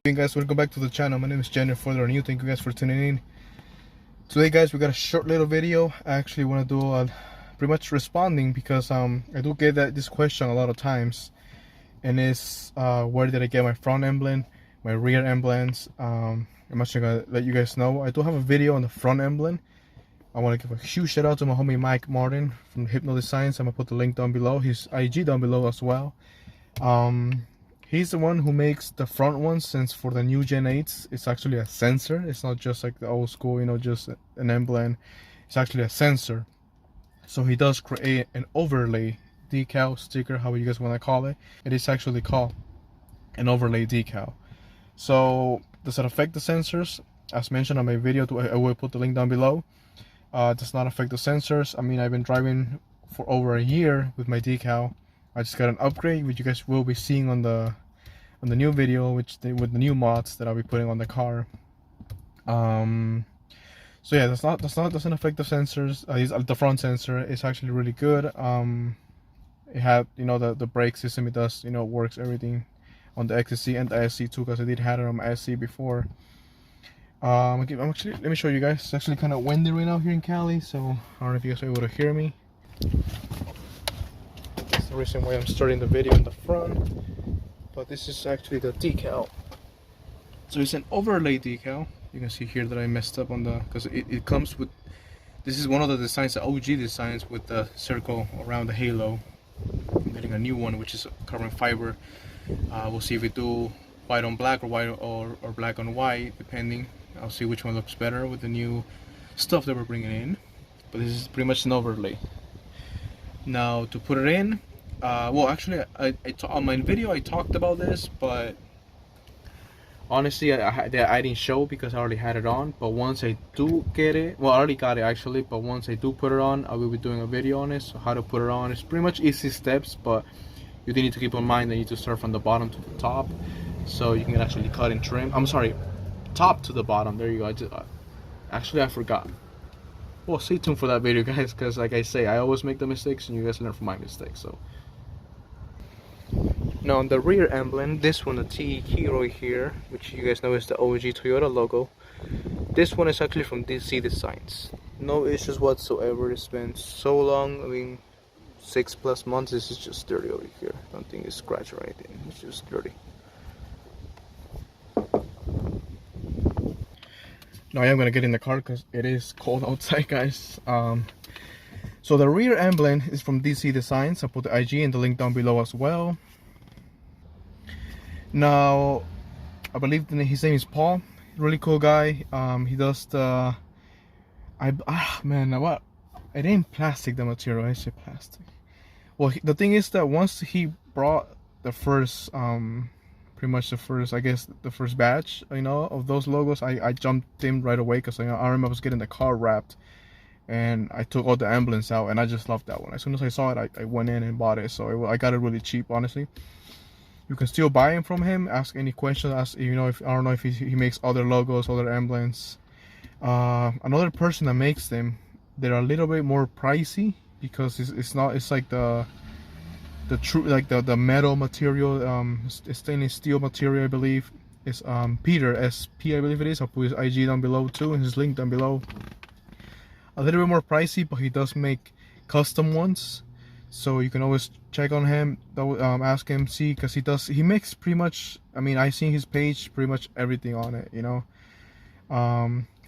Hey guys, welcome back to the channel. My name is Jenner. For those new, thank you guys for tuning in. Today guys, we got a short little video. I actually want to do pretty much responding because I do get this question a lot of times, and it's where did I get my front emblem, my rear emblems. I'm actually gonna let you guys know I do have a video on the front emblem. I want to give a huge shout out to my homie Mike Martin from Hypno Designs. I'm gonna put the link down below, his IG down below as well. He's the one who makes the front ones, since for the new Gen 8s, it's actually a sensor. It's not just like the old school, you know, just an emblem. It's actually a sensor. So he does create an overlay decal, sticker, however you guys want to call it. It is actually called an overlay decal. So does it affect the sensors? As mentioned on my video, I will put the link down below. Does not affect the sensors. I mean, I've been driving for over a year with my decal. I just got an upgrade, which you guys will be seeing on the new video, with the new mods that I'll be putting on the car. So yeah, doesn't affect the sensors. The front sensor is actually really good. It had, you know, the brake system. It does, you know, works everything on the XC and the SC too, because I did have it on my SC before. I'm actually, let me show you guys. It's actually kind of windy right now here in Cali, so I don't know if you guys are able to hear me. The reason why I'm starting the video in the front, but this is actually the decal. So it's an overlay decal. You can see here that I messed up on the, because it comes with, this is one of the designs, the OG designs, with the circle around the halo. I'm getting a new one, which is carbon fiber. We'll see if we do white on black or white or black on white, depending. I'll see which one looks better with the new stuff that we're bringing in. But this is pretty much an overlay. Now to put it in, well, actually, on my video I talked about this, but honestly I didn't show because I already had it on. But once I do get it, well, I already got it actually, but once I do put it on, I will be doing a video on it. So how to put it on, it's pretty much easy steps, but you do need to keep in mind that you need to start from the bottom to the top, so you can actually cut and trim. I'm sorry, top to the bottom, there you go. Actually I forgot. Well, stay tuned for that video guys, because like I say, I always make the mistakes and you guys learn from my mistakes. So now on the rear emblem, this one, the T Hero here, which you guys know is the OG Toyota logo, this one is actually from DC Designs. No issues whatsoever. It's been so long, I mean 6+ months. This is just dirty over here. I don't think it's scratched or anything, it's just dirty. Now I am gonna get in the car because it is cold outside guys. So the rear emblem is from DC Designs. I'll put the IG and the link down below as well. Now I believe his name is Paul. Really cool guy. He does the man, what, it ain't plastic, the material. I say plastic. Well, the thing is that once he brought the first pretty much the first, I guess, the first batch, you know, of those logos, I jumped in right away, because, you know, I remember I was getting the car wrapped and I took all the emblems out, and I just loved that one. As soon as I saw it, I went in and bought it. So I got it really cheap, honestly. You can still buy them from him. Ask any questions. Ask, you know, if I don't know if he makes other logos, other emblems. Another person that makes them, they're a little bit more pricey, because it's not, it's like the true, like the metal material, stainless steel material, I believe. It's Peter SP, I believe it is. I'll put his IG down below too, and his link down below. A little bit more pricey, but he does make custom ones, so you can always check on him. Ask him, see, because he makes pretty much, I mean, I seen his page, pretty much everything on it, you know.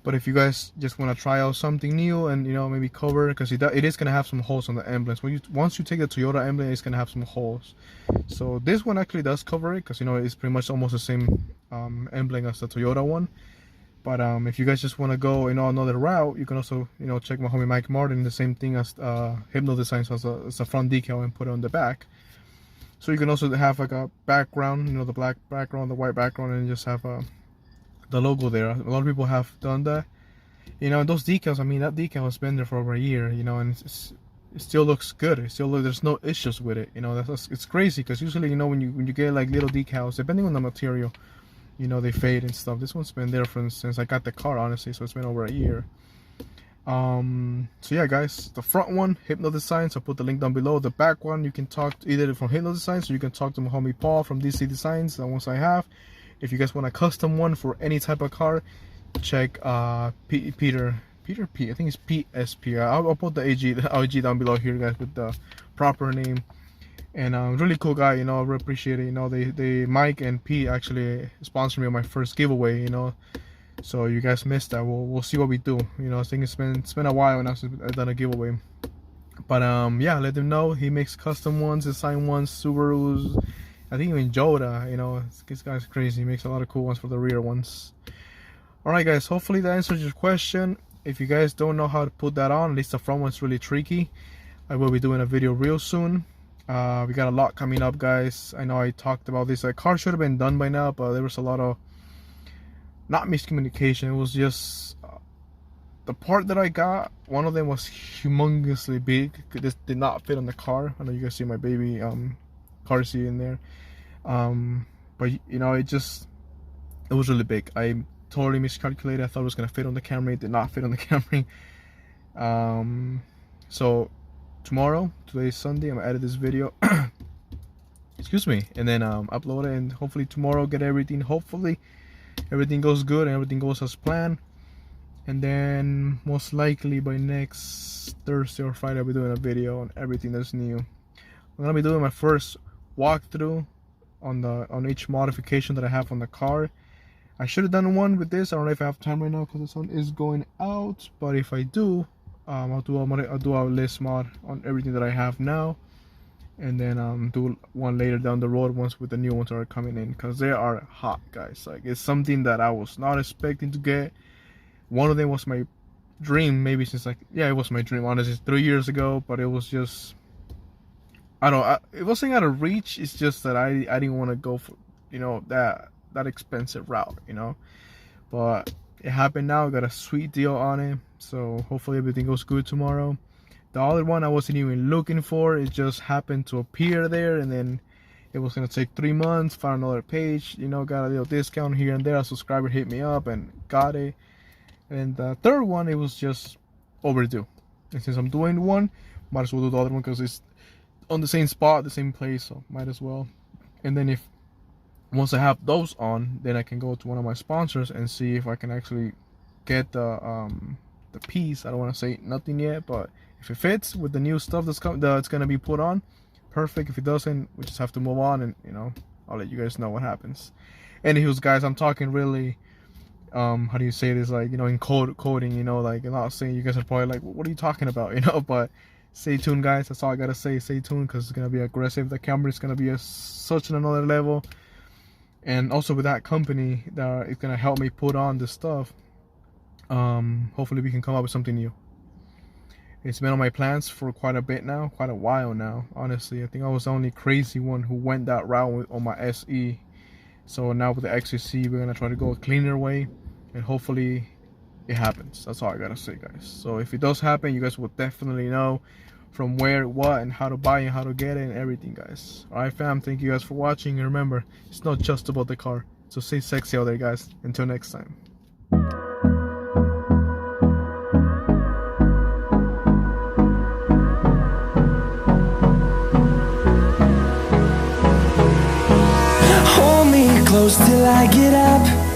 But if you guys just want to try out something new and, you know, maybe cover, because it is gonna have some holes on the emblems. Once you take the Toyota emblem, it's gonna have some holes. So this one actually does cover it, because, you know, it's pretty much almost the same emblem as the Toyota one. But if you guys just want to go, you know, another route, you can also, you know, check my homie Mike Martin. The same thing as Hypno Designs, as a front decal, and put it on the back. So you can also have like a background, you know, the black background, the white background, and just have a the logo there. A lot of people have done that. You know, and those decals, I mean, that decal has been there for over a year, you know, and it still looks good. It still there's no issues with it, you know. It's crazy because usually, you know, when you get like little decals, depending on the material, you know, they fade and stuff. This one's been there since I got the car, honestly, so it's been over a year. So yeah, guys, the front one, Hypno Designs, I'll put the link down below. The back one, you can talk either from Hypno Designs, or you can talk to my homie Paul from DC Designs, the ones I have. If you guys want a custom one for any type of car, check Peter P. I think it's PSP. I'll put the IG down below here, guys, with the proper name. And really cool guy, you know. I really appreciate it. You know, they Mike and P actually sponsored me on my first giveaway, you know. So you guys missed that. We'll see what we do. You know, I think it's been a while now since I've done a giveaway. But yeah, let them know he makes custom ones, design ones, Subarus. I think even Joda. You know, this guy's crazy. He makes a lot of cool ones for the rear ones. All right, guys. Hopefully that answers your question. If you guys don't know how to put that on, at least the front one's really tricky. I will be doing a video real soon. We got a lot coming up, guys. I know I talked about this. The car should have been done by now, but there was a lot of not miscommunication. It was just the part that I got, one of them was humongously big. This did not fit on the car. I know you guys see my baby car seat in there, but you know, it was really big. I totally miscalculated. I thought it was gonna fit on the Camry. It did not fit on the Camry. So tomorrow, today is Sunday, I'm gonna edit this video excuse me, and then upload it, and hopefully tomorrow get everything. Hopefully everything goes good and everything goes as planned, and then most likely by next Thursday or Friday I'll be doing a video on everything that's new. I'm gonna be doing my first walkthrough on each modification that I have on the car. I should have done one with this. I don't know if I have time right now because the sun is going out, but if I do, I'll do a list mod on everything that I have now, and then do one later down the road once with the new ones that are coming in, because they are hot, guys. Like, it's something that I was not expecting to get. One of them was my dream, maybe since, like, yeah, it was my dream, honestly, 3 years ago, but it was just, it wasn't out of reach. It's just that I didn't want to go for, you know, that expensive route, you know. But it happened now. I got a sweet deal on it, so hopefully everything goes good tomorrow. The other one I wasn't even looking for, it just happened to appear there, and then it was gonna take 3 months. Found another page, you know, got a little discount here and there. A subscriber hit me up and got it. And the third one, it was just overdue, and since I'm doing one, might as well do the other one because it's on the same spot, the same place, so might as well. And then once I have those on, then I can go to one of my sponsors and see if I can actually get the piece. I don't want to say nothing yet, but if it fits with the new stuff that's gonna be put on, perfect. If it doesn't, we just have to move on, and you know, I'll let you guys know what happens. Anywho, guys, I'm talking really how do you say this, like, you know, in coding, you know, like, I'm not saying, you guys are probably like, what are you talking about, you know, but stay tuned, guys. That's all I gotta say. Stay tuned, because it's gonna be aggressive. The camera is gonna be such another level. And also with that company that is gonna help me put on this stuff, hopefully we can come up with something new. It's been on my plans for quite a bit now, quite a while now, honestly. I think I was the only crazy one who went that route on my SE. So now with the XC, we're gonna try to go a cleaner way, and hopefully it happens. That's all I gotta say, guys. So if it does happen, you guys will definitely know from where, what, and how to buy and how to get it and everything, guys. All right, fam, thank you guys for watching, and remember, it's not just about the car. So stay sexy out there, guys. Until next time. Hold me close till I get up.